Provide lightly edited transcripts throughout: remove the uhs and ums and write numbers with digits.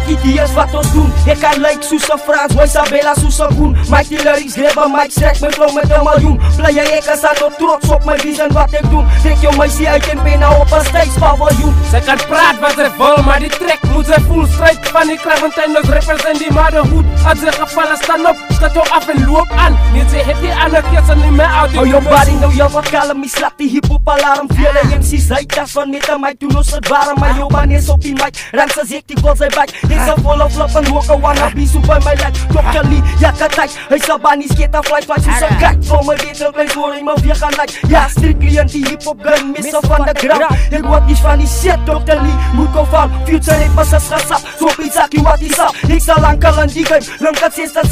idees wat ons doen. Ek kan lyk soos 'n Frans, my Isabella soos 'n Koen. My lyrics grab 'n mic, strek my flow met 'n miljoen. Bly jy ek is aan trots op my vision wat ek doen. Trek jou meisie uit en pen op 'n stadspaviljoen. Sy kan praat wat sy wil, maar die trek moet sy voel. Stryd van die Kraventuin, ons represent die motherhood. As sy gevallen staan op, skat jou af en loop aan. Net sy het die ander keer nie meer uit die oh, jou body nou jou wat kalm, my slap die hip-hop alarm. Vele MC's uitdas van met 'n mic, toen ons het warm. Maar jou man is op die mic, ranks as ek die vol sy bike. Dis 'n volle flop en walk a wannabe, so by my life. Dr. Lee, ja katai, hy sal bannie skate en fly soos 'n kite. From my beter klein voor hy my weer gaan like. Ja, strictly in die hip-hop gun, miss of van the ground. Ek wat is van die shit, Dr. Lee, moet go val. Future het pas as gesap, so pizzaki wat is up. Ek sal lang al in die game, lang kat 6 tap.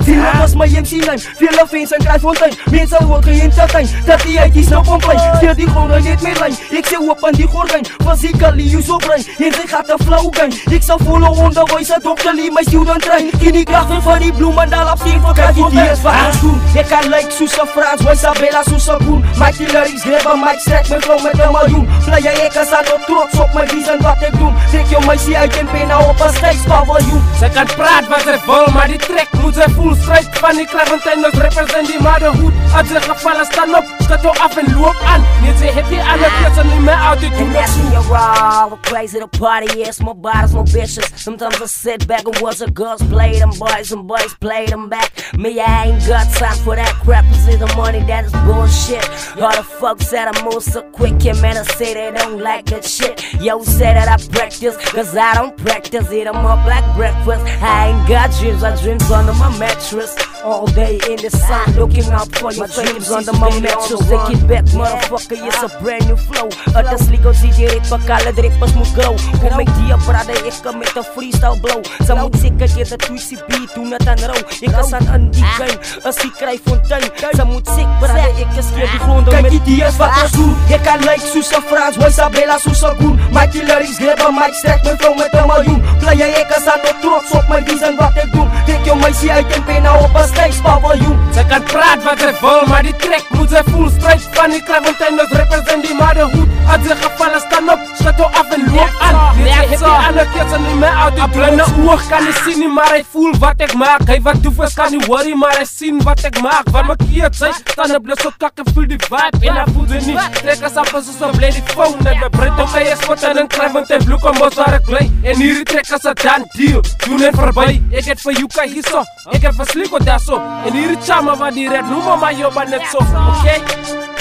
Zero was my MC name, vele fans en Kraaifontein. Mense word ge-entertain, dat die uitjies nou complain. Steur die gordijn net met lijn, ek sê oop in die gordijn. Physically use op brein, en sy gaat een flow gang. Ek sal follow onderwijs, Dr. Lee, my student train. Ken die kracht van die bloemen, daar op steen van Kraaifontein. Idees wat ons doen, ek kan lyk soos 'n Frans, my Isabella soos 'n Koen. My lyrics grab 'n mic, strek my flow met 'n miljoen. Bly jy ek is aan trots op my vision wat ek doen. Trek jou meisie uit en pen op 'n stadspaviljoen. Sy kan praat wat sy wil, maar die trek moet sy voel. Stryd van die Kraventuin, ons represent die motherhood. As sy gevallen staan op, skat jou af en loop aan. Net sy het die ander keer nie meer uit die doen. And that's when you're raw, we're crazy to party, yes, more bottles, more bitches. Sometimes I sit back and watch the girls play them boys and boys play them back. Me, I ain't got time for that crap, see the money, that is bullshit. All the folks that I move so quick, yeah, man, I say they don't like that shit. Yo, say that I practice, cause I don't practice, eat them up like breakfast. I ain't got dreams, I dreams under my mattress. All day in the sun, looking out for your dreams under my mattress. Take it back, motherfucker, it's a brand new flow. Others ligo si direct pakala direct pas mo go. Kung may dia brada, ek ka met a freestyle blow. Sa mutsika get a twisty beat, tunatan raw. Ek kasan andigan, a si Kraaifontein. Sa mutsik brada, ek ka skeer die grond. Kijk idees wat ons doen, ek kan lyk soos 'n Frans, my Isabella soos 'n Koen. My lyrics grab 'n mic, strek my flow met 'n miljoen. Bly jy ek is aan trots op my vision wat ek doen. Trek jou meisie uit en pen op 'n stadspaviljoen. Sy kan praat wat sy wil, maar die trek moet sy voel. Stryd van die Kraventuin, ons represent die motherhood. As sy gevallen staan op, skat jou af en loop aan. Net sy het die ander keer nie meer uit die blinde oog kan nie sien nie, maar hy voel wat ek maak. Hy wat doef is kan nie worry, maar hy sien wat ek maak. Wat my keer sy, staan op blus so kak en voel die vibe. En hy voel dit nie, trek as af soos 'n blade phone. En my breed op hy is wat in Kraaifontein bloek om ons waar ek bly. En hierdie trek as 'n dan deal, doen en verby. Ek het vir Yuka hierso, ek het vir Sliko daarso. En hierdie chama wat die red, noem maar jou net so, okay?